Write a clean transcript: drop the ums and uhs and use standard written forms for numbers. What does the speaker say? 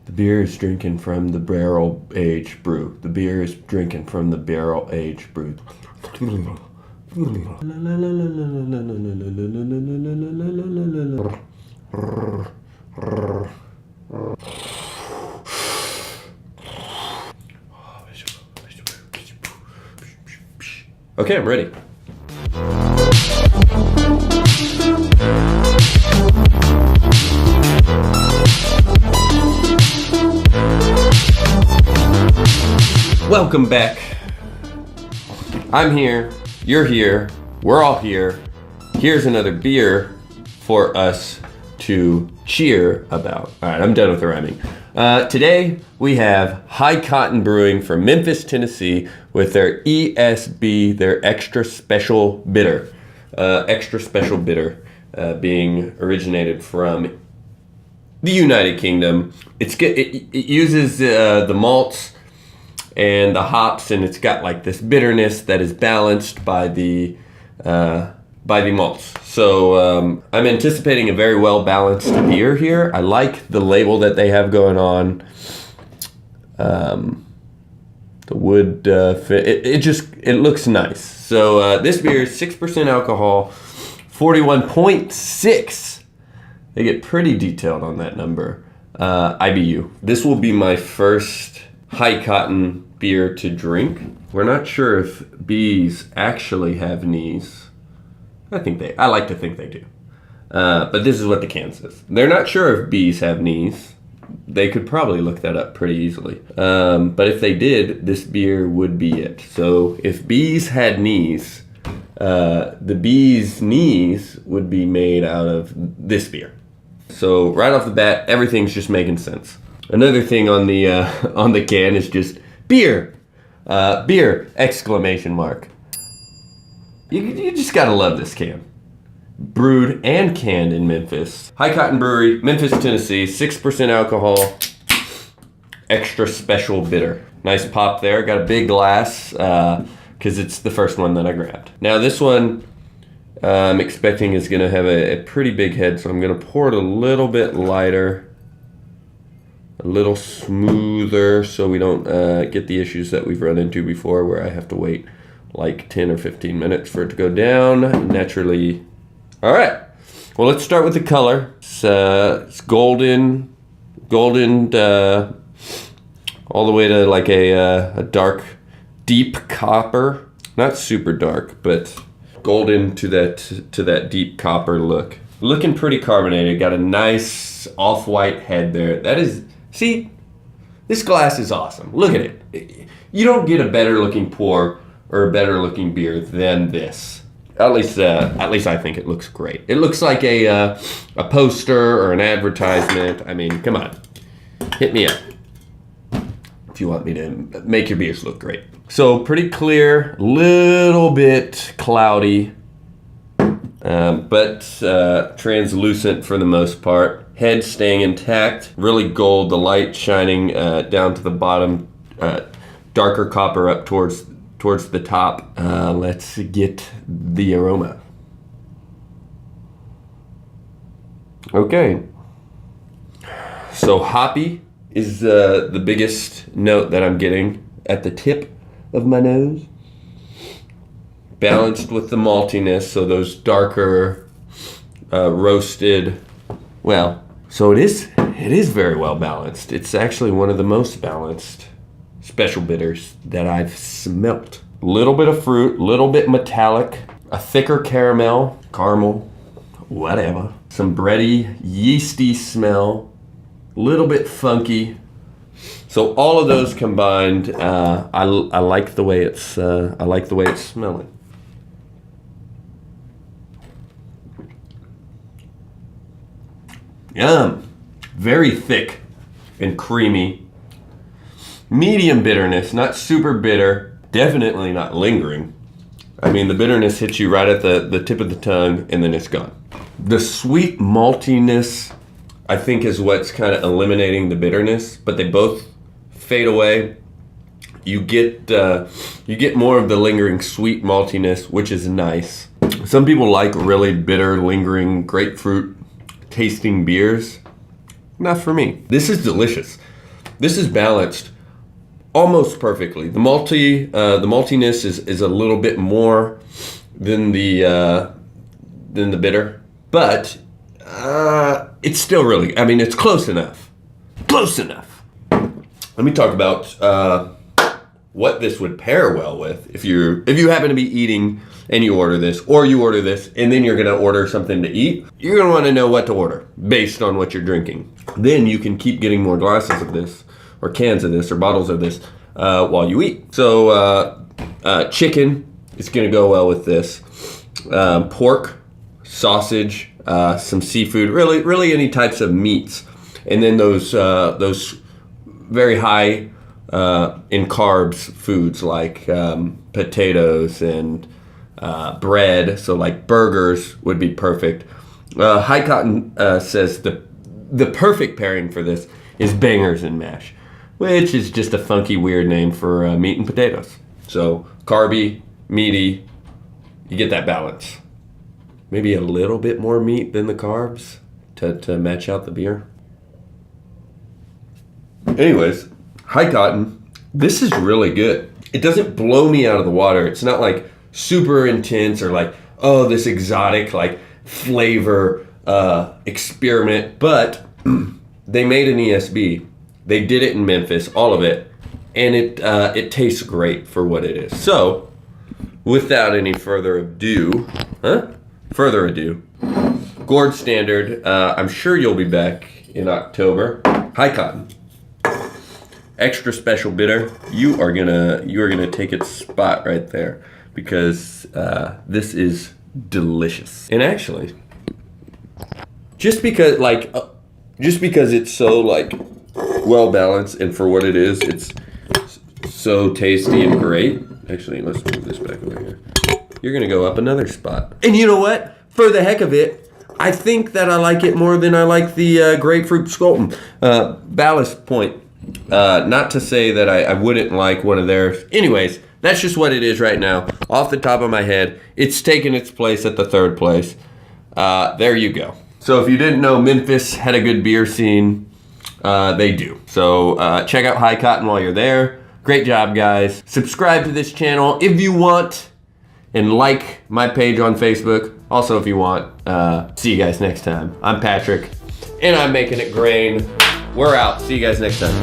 The beer is drinking from the barrel-aged brew. The beer is drinking from the barrel-aged brew. Okay, I'm ready. Welcome back. I'm here, you're here, we're all here. Here's another beer for us to cheer about. All right, I'm done with the rhyming. Today we have High Cotton Brewing from Memphis, Tennessee with their ESB, their extra special bitter. Being originated from the United Kingdom. It uses the malts and the hops, and it's got like this bitterness that is balanced by the malts. So I'm anticipating a very well balanced beer here. I like the label that they have going on. The wood it looks nice. So this beer is 6% alcohol, 41.6. They get pretty detailed on that number. IBU. This will be my first High Cotton beer to drink. We're not sure if bees actually have knees. I like to think they do. But this is what the can says. They're not sure if bees have knees. They could probably look that up pretty easily. But if they did, this beer would be it. So if bees had knees, the bees' knees would be made out of this beer. So right off the bat, everything's just making sense. Another thing on the can is just beer, beer! Exclamation mark. You just gotta love this can. Brewed and canned in Memphis. High Cotton Brewery, Memphis, Tennessee. 6% alcohol, extra special bitter. Nice pop there. Got a big glass because it's the first one that I grabbed. Now this one I'm expecting is gonna have a pretty big head, so I'm gonna pour it a little bit lighter. A little smoother so we don't get the issues that we've run into before where I have to wait like 10 or 15 minutes for it to go down naturally. All right, well, let's start with the color. It's golden all the way to like a dark, deep copper. Not super dark, but golden to that deep copper look. Looking pretty carbonated. Got a nice off-white head there. See, this glass is awesome. Look at it. You don't get a better looking pour or a better looking beer than this. At least I think it looks great. It looks like a poster or an advertisement. I mean, come on, hit me up if you want me to make your beers look great. So pretty clear, little bit cloudy, but translucent for the most part. Head staying intact, really gold, the light shining down to the bottom, darker copper up towards the top. Let's get the aroma. Okay, so hoppy is the biggest note that I'm getting at the tip of my nose. Balanced with the maltiness, so those darker roasted, well, so it is very well balanced. It's actually one of the most balanced special bitters that I've smelt. Little bit of fruit, little bit metallic, a thicker caramel, whatever. Some bready, yeasty smell, little bit funky. So all of those combined, I like the way it's smelling. Yum. Very thick and creamy. Medium bitterness, not super bitter. Definitely not lingering. I mean, the bitterness hits you right at the tip of the tongue and then it's gone. The sweet maltiness, I think, is what's kind of eliminating the bitterness, but they both fade away. You get more of the lingering sweet maltiness, which is nice. Some people like really bitter, lingering grapefruit tasting beers. Not for me. This is delicious. This is balanced almost perfectly. The maltiness is a little bit more than the bitter, but it's still really, I mean, it's close enough. Close enough. Let me talk about what this would pair well with if you happen to be eating and you order this, or you order this and then you're gonna order something to eat. You're gonna want to know what to order based on what you're drinking. Then you can keep getting more glasses of this, or cans of this, or bottles of this while you eat. So chicken is gonna go well with this. Pork, sausage, some seafood, really any types of meats, and then those very high in carbs foods like potatoes and bread. So like burgers would be perfect. High Cotton says the perfect pairing for this is bangers and mash, which is just a funky, weird name for meat and potatoes. So carby, meaty, you get that balance. Maybe a little bit more meat than the carbs to match out the beer. Anyways, High Cotton, this is really good. It doesn't blow me out of the water. It's not like super intense or like, oh, this exotic like flavor experiment, but they made an ESB. They did it in Memphis, all of it, and it tastes great for what it is. So, without any further ado, gourd standard. I'm sure you'll be back in October. High Cotton, extra special bitter. You are gonna take its spot right there because this is delicious. And actually, just because it's so like well balanced and for what it is, it's so tasty and great. Actually, let's move this back over here. You're gonna go up another spot. And you know what? For the heck of it, I think that I like it more than I like the grapefruit Skolton. Ballast Point. Not to say that I wouldn't like one of theirs. Anyways, that's just what it is right now. Off the top of my head, it's taken its place at the third place. There you go. So if you didn't know Memphis had a good beer scene, they do. So check out High Cotton while you're there. Great job, guys. Subscribe to this channel if you want, and like my page on Facebook. Also, if you want. See you guys next time. I'm Patrick, and I'm making it grain. We're out. See you guys next time.